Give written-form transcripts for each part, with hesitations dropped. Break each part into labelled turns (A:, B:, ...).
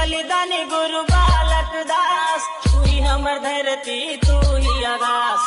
A: बलिदानी गुरु बालक दास, तू ही हमर धरती तू ही आकाश।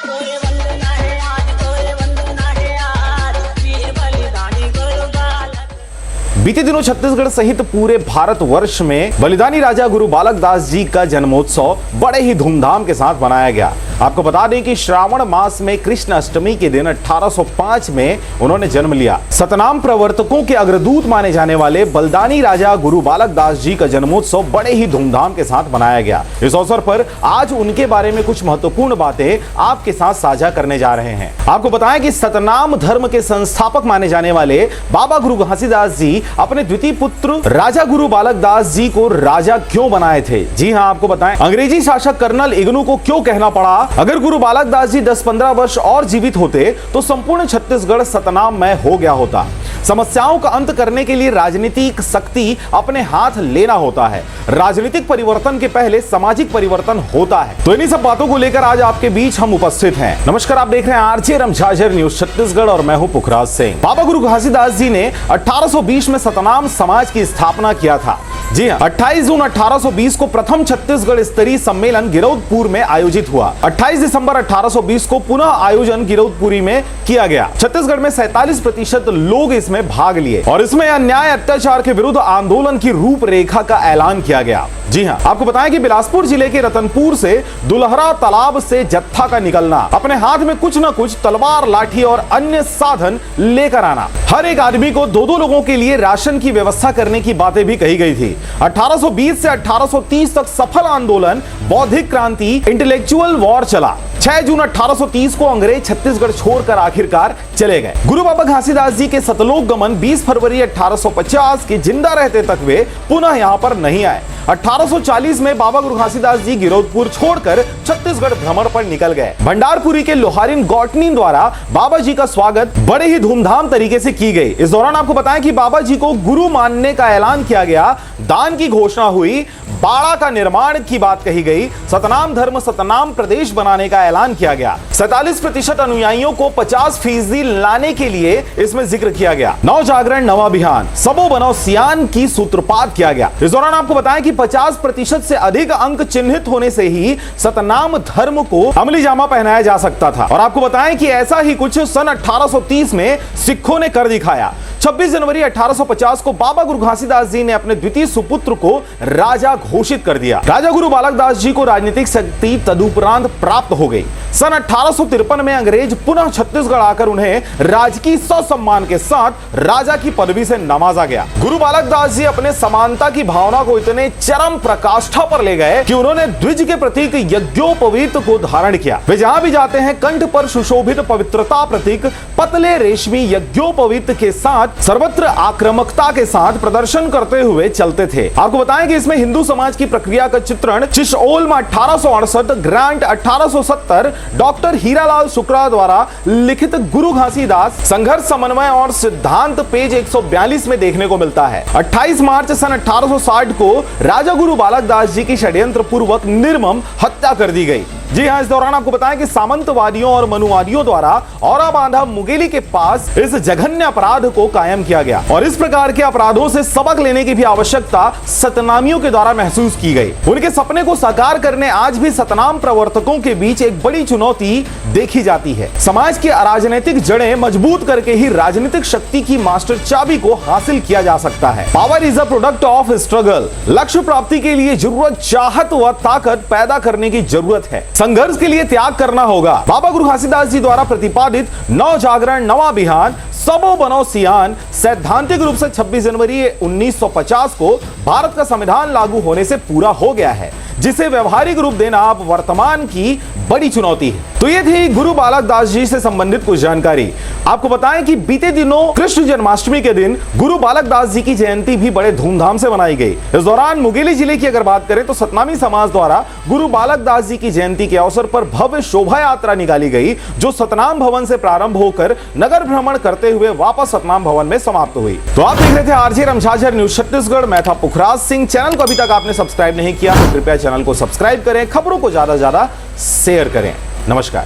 A: तोरे वंदना है आज, तोरे वंदना है आज, वीर बलिदानी गुरु बालक।
B: बीते दिनों छत्तीसगढ़ सहित पूरे भारतवर्ष में बलिदानी राजा गुरु बालक दास जी का जन्मोत्सव बड़े ही धूमधाम के साथ मनाया गया। आपको बता दें कि श्रावण मास में कृष्ण अष्टमी के दिन 1805 में उन्होंने जन्म लिया। सतनाम प्रवर्तकों के अग्रदूत माने जाने वाले बलिदानी राजा गुरु बालक दास जी का जन्मोत्सव बड़े ही धूमधाम के साथ मनाया गया। इस अवसर पर आज उनके बारे में कुछ महत्वपूर्ण बातें आपके साथ साझा करने जा रहे हैं। आपको बताएं कि सतनाम धर्म के संस्थापक माने जाने वाले बाबा गुरु घासीदास जी अपने द्वितीय पुत्र राजा गुरु बालक दास जी को राजा क्यों बनाए थे? जी हां, आपको बताएं अंग्रेजी शासक कर्नल इग्नू को क्यों कहना पड़ा अगर गुरु बालक दास जी 10-15 वर्ष और जीवित होते तो संपूर्ण छत्तीसगढ़ सतनाममय हो गया होता। समस्याओं का अंत करने के लिए राजनीतिक शक्ति अपने हाथ लेना होता है। राजनीतिक परिवर्तन के पहले सामाजिक परिवर्तन होता है। तो इन्हीं सब बातों को लेकर आज आपके बीच हम उपस्थित हैं। नमस्कार, आप देख रहे हैं आरजे रमझाझर न्यूज छत्तीसगढ़ और मैं हूं पुखराज सिंह। बाबा गुरु घासीदास जी ने 1820 में सतनाम समाज की स्थापना किया था। जी हां, 28 जून 1820 को प्रथम छत्तीसगढ़ स्तरीय सम्मेलन गिरौदपुर में आयोजित हुआ। 28 दिसंबर 1820 को पुनः आयोजन गिरौदपुरी में किया गया। छत्तीसगढ़ में 47% लोग इसमें भाग लिए और इसमें अन्याय अत्याचार के विरुद्ध आंदोलन की रूपरेखा का ऐलान किया गया। जी हां, आपको बताएं कि बिलासपुर जिले के रतनपुर से दुल्हरा तालाब से जत्था का निकलना, अपने हाथ में कुछ न कुछ तलवार, लाठी और अन्य साधन लेकर आना, हर एक आदमी को 2-2 लोगों के लिए राशन की व्यवस्था करने की बातें भी कही गई थी। 1820 से 1830 तक सफल आंदोलन बौद्धिक क्रांति इंटेलेक्चुअल वॉर चला। 6 जून 1830 को अंग्रेज छत्तीसगढ़ छोड़कर आखिरकार चले गए। गुरु बाबा घासीदास जी के सतलोक गमन 20 फरवरी 1850 के जिंदा रहते तक वे पुनः यहां पर नहीं आए। 1840 में बाबा गुरु घासीदास जी गिरौदपुर छोड़कर छत्तीसगढ़ भ्रमण पर निकल गए। भंडारपुरी के लोहारिन गौटनी द्वारा बाबा जी का स्वागत बड़े ही धूमधाम तरीके से की गई। इस दौरान आपको बताएं कि बाबा जी को गुरु मानने का ऐलान किया गया, दान की घोषणा हुई, बाड़ा का निर्माण की बात कही गई, सतनाम धर्म सतनाम प्रदेश बनाने का ऐलान किया गया। 47% अनुयायियों को 50% लाने के लिए इसमें जिक्र किया गया। नव जागरण नवा अभियान सबो बनो सियान की सूत्रपात किया गया। इस दौरान आपको बताएं कि 50% से अधिक अंक चिन्हित होने से ही सतनाम धर्म को अमली जामा पहनाया जा सकता था। और आपको बताएं कि ऐसा ही कुछ सन 1830 में सिखों ने कर दिखाया। 26 जनवरी 1850 को बाबा गुरु घासीदास जी ने अपने द्वितीय सुपुत्र को राजा घोषित कर दिया। राजा गुरु बालक दास जी को राजनीतिक शक्ति तदुपरांत प्राप्त हो गई। सन 1853 में अंग्रेज पुनः छत्तीसगढ़ आकर उन्हें राजकीय ससम्मान के साथ राजा की पदवी से नवाजा गया। गुरु बालक दास जी अपने समानता की भावना को इतने चरम प्रकाष्ठा पर ले गए कि उन्होंने द्विज के प्रतीक यज्ञोपवीत को धारण किया। वे जहां भी जाते हैं कंठ पर सुशोभित पवित्रता प्रतीक पतले रेशमी यज्ञोपवीत के साथ सर्वत्र आक्रामकता के साथ प्रदर्शन करते हुए चलते थे। आपको बताएं कि इसमें हिंदू समाज की प्रक्रिया का चित्रण चिशओल 1868, ग्रांट 1870, डॉक्टर हीरालाल शुक्ला द्वारा लिखित गुरु घासीदास संघर्ष समन्वय और सिद्धांत पेज 142 में देखने को मिलता है। 28 मार्च सन 1860 को राजा गुरु बालक दास जी की षड्यंत्र पूर्वक निर्मम हत्या कर दी गई। जी हां, इस दौरान आपको बताएं कि सामंतवादियों और मनुवादियों द्वारा औरा बांधा मुगेली के पास इस जघन्य अपराध को कायम किया गया और इस प्रकार के अपराधों से सबक लेने की भी आवश्यकता सतनामियों के द्वारा महसूस की गई। उनके सपने को साकार करने आज भी सतनाम प्रवर्तकों के बीच एक बड़ी चुनौती देखी जाती है। समाज की अराजनीतिक जड़ें मजबूत करके ही राजनीतिक शक्ति की मास्टर चाबी को हासिल किया जा सकता है। Power is a product of struggle. लक्ष्य प्राप्ति के लिए जरूरत चाहत व ताकत पैदा करने की जरूरत है। संघर्ष के लिए त्याग करना होगा। बाबा गुरु घासीदास जी द्वारा प्रतिपादित नव जागरण नवा अभियान सबो बनो सियान सैद्धांतिक रूप से 26 जनवरी 1950 को भारत का संविधान लागू होने से पूरा हो गया है, जिसे व्यवहारिक रूप देना अब वर्तमान की बड़ी चुनौती है। तो ये थी गुरु बालक दास जी से संबंधित कुछ जानकारी। आपको बताएं कि बीते दिनों कृष्ण जन्माष्टमी के दिन गुरु बालक दास जी की जयंती भी बड़े धूमधाम से मनाई गई। इस दौरान मुंगेली जिले की अगर बात करें तो सतनामी समाज द्वारा गुरु बालक दास जी की जयंती के अवसर पर भव्य शोभा यात्रा निकाली गई, जो सतनाम भवन से प्रारंभ होकर नगर भ्रमण करते हुए वापस सतनाम भवन में समाप्त हुई। तो आप देख रहे थे आरजे रमझाझर न्यूज छत्तीसगढ़। मैं था पुखराज सिंह। चैनल को अभी तक आपने सब्सक्राइब नहीं किया तो कृपया चैनल को सब्सक्राइब करें, खबरों को ज्यादा से ज्यादा शेयर करें। नमस्कार।